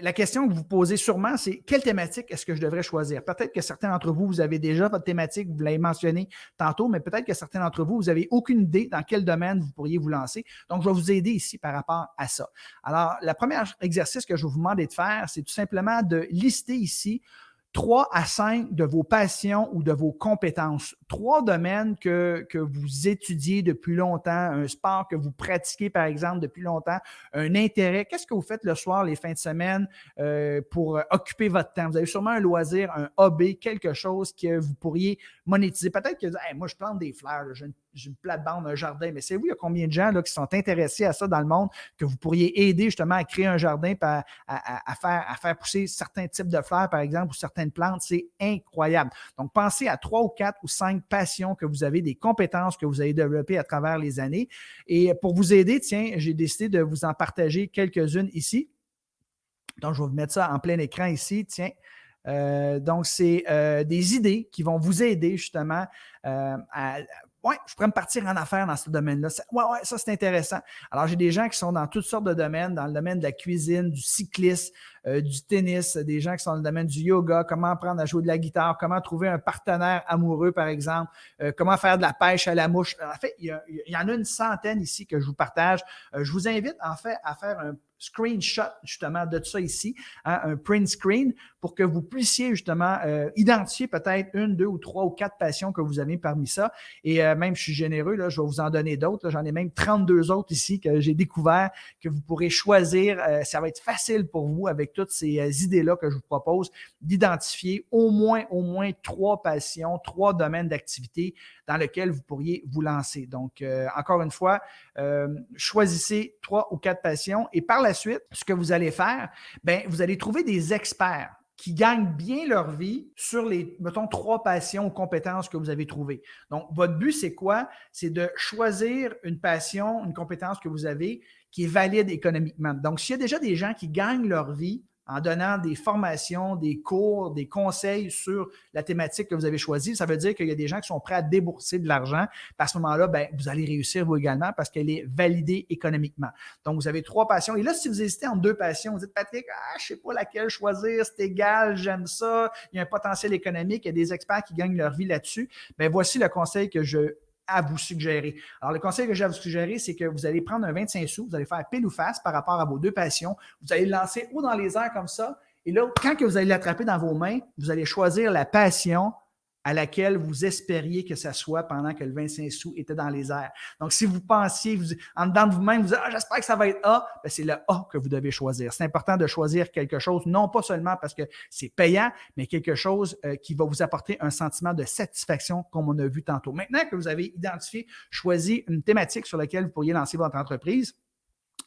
la question que vous posez sûrement, c'est quelle thématique est-ce que je devrais choisir? Peut-être que certains d'entre vous, vous avez déjà votre thématique, vous l'avez mentionné tantôt, mais peut-être que certains d'entre vous, vous n'avez aucune idée dans quel domaine vous pourriez vous lancer. Donc, je vais vous aider ici par rapport à ça. Alors, le premier exercice que je vais vous demander de faire, c'est tout simplement de lister ici 3 à 5 de vos passions ou de vos compétences. 3 domaines que vous étudiez depuis longtemps, un sport que vous pratiquez, par exemple, depuis longtemps, un intérêt. Qu'est-ce que vous faites le soir, les fins de semaine pour occuper votre temps? Vous avez sûrement un loisir, un hobby, quelque chose que vous pourriez monétiser. Peut-être que hey, moi, je plante des fleurs, j'ai une plate-bande, un jardin, mais c'est vous, il y a combien de gens là, qui sont intéressés à ça dans le monde que vous pourriez aider justement à créer un jardin, à faire pousser certains types de fleurs, par exemple, ou certaines plantes. C'est incroyable. Donc, pensez à 3 ou 4 ou 5 passions que vous avez, des compétences que vous avez développées à travers les années. Et pour vous aider, tiens, j'ai décidé de vous en partager quelques-unes ici. Donc, je vais vous mettre ça en plein écran ici. Tiens. Donc, c'est des idées qui vont vous aider justement à. Oui, je pourrais me partir en affaires dans ce domaine-là. Oui, ça, c'est intéressant. Alors, j'ai des gens qui sont dans toutes sortes de domaines, dans le domaine de la cuisine, du cyclisme, du tennis, des gens qui sont dans le domaine du yoga, comment apprendre à jouer de la guitare, comment trouver un partenaire amoureux, par exemple, comment faire de la pêche à la mouche. En fait, il y en a une centaine ici que je vous partage. Je vous invite, en fait, à faire un screenshot, justement, de ça ici, hein, un print screen, pour que vous puissiez, justement, identifier peut-être une, deux ou trois ou quatre passions que vous avez parmi ça. Et même, je suis généreux, là, je vais vous en donner d'autres. J'en ai même 32 autres ici que j'ai découvert, que vous pourrez choisir. Ça va être facile pour vous, avec toutes ces idées-là que je vous propose, d'identifier au moins 3 passions, 3 domaines d'activité dans lesquels vous pourriez vous lancer. Donc, encore une fois, choisissez 3 ou 4 passions et par la suite, ce que vous allez faire, bien, vous allez trouver des experts qui gagnent bien leur vie sur les, mettons, 3 passions ou compétences que vous avez trouvées. Donc, votre but, c'est quoi? C'est de choisir une passion, une compétence que vous avez qui est valide économiquement. Donc, s'il y a déjà des gens qui gagnent leur vie en donnant des formations, des cours, des conseils sur la thématique que vous avez choisie, ça veut dire qu'il y a des gens qui sont prêts à débourser de l'argent. À ce moment-là, bien, vous allez réussir vous également parce qu'elle est validée économiquement. Donc, vous avez 3 passions. Et là, si vous hésitez entre 2 passions, vous dites, Patrick, je ne sais pas laquelle choisir, c'est égal, j'aime ça, il y a un potentiel économique, il y a des experts qui gagnent leur vie là-dessus. Bien, voici le conseil que je à vous suggérer. Alors, le conseil que j'ai à vous suggérer, c'est que vous allez prendre un 25 sous, vous allez faire pile ou face par rapport à vos 2 passions, vous allez le lancer haut dans les airs comme ça, et là, quand que vous allez l'attraper dans vos mains, vous allez choisir la passion à laquelle vous espériez que ça soit pendant que le 25 sous était dans les airs. Donc, si vous pensiez, en dedans de vous-même, vous dites « j'espère que ça va être A », bien, c'est le A que vous devez choisir. C'est important de choisir quelque chose, non pas seulement parce que c'est payant, mais quelque chose qui va vous apporter un sentiment de satisfaction, comme on a vu tantôt. Maintenant que vous avez identifié, choisi une thématique sur laquelle vous pourriez lancer votre entreprise,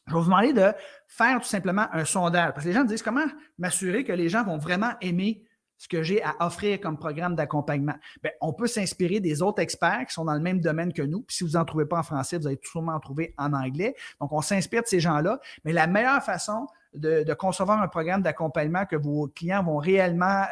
je vais vous demander de faire tout simplement un sondage. Parce que les gens me disent comment m'assurer que les gens vont vraiment aimer ce que j'ai à offrir comme programme d'accompagnement. Bien, on peut s'inspirer des autres experts qui sont dans le même domaine que nous. Puis si vous n'en trouvez pas en français, vous allez tout sûrement en trouver en anglais. Donc, on s'inspire de ces gens-là. Mais la meilleure façon de concevoir un programme d'accompagnement que vos clients vont réellement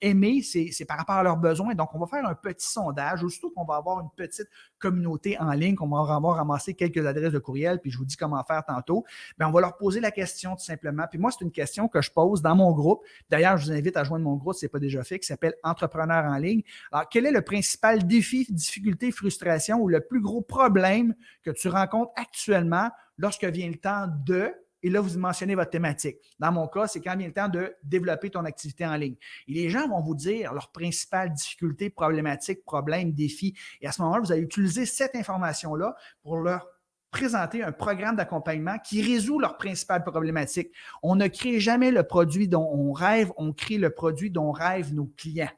aimer, c'est par rapport à leurs besoins. Donc, on va faire un petit sondage, aussitôt qu'on va avoir une petite communauté en ligne, qu'on va avoir ramassé quelques adresses de courriel, puis je vous dis comment faire tantôt. Bien, on va leur poser la question tout simplement. Puis moi, c'est une question que je pose dans mon groupe. D'ailleurs, je vous invite à joindre mon groupe si ce n'est pas déjà fait, qui s'appelle Entrepreneurs en ligne. Alors, quel est le principal défi, difficulté, frustration ou le plus gros problème que tu rencontres actuellement lorsque vient le temps de... Et là, vous mentionnez votre thématique. Dans mon cas, c'est quand vient le temps de développer ton activité en ligne. Et les gens vont vous dire leurs principales difficultés, problématiques, problèmes, défis. Et à ce moment-là, vous allez utiliser cette information-là pour leur présenter un programme d'accompagnement qui résout leurs principales problématiques. On ne crée jamais le produit dont on rêve, on crée le produit dont rêvent nos clients.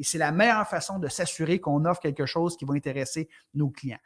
Et c'est la meilleure façon de s'assurer qu'on offre quelque chose qui va intéresser nos clients.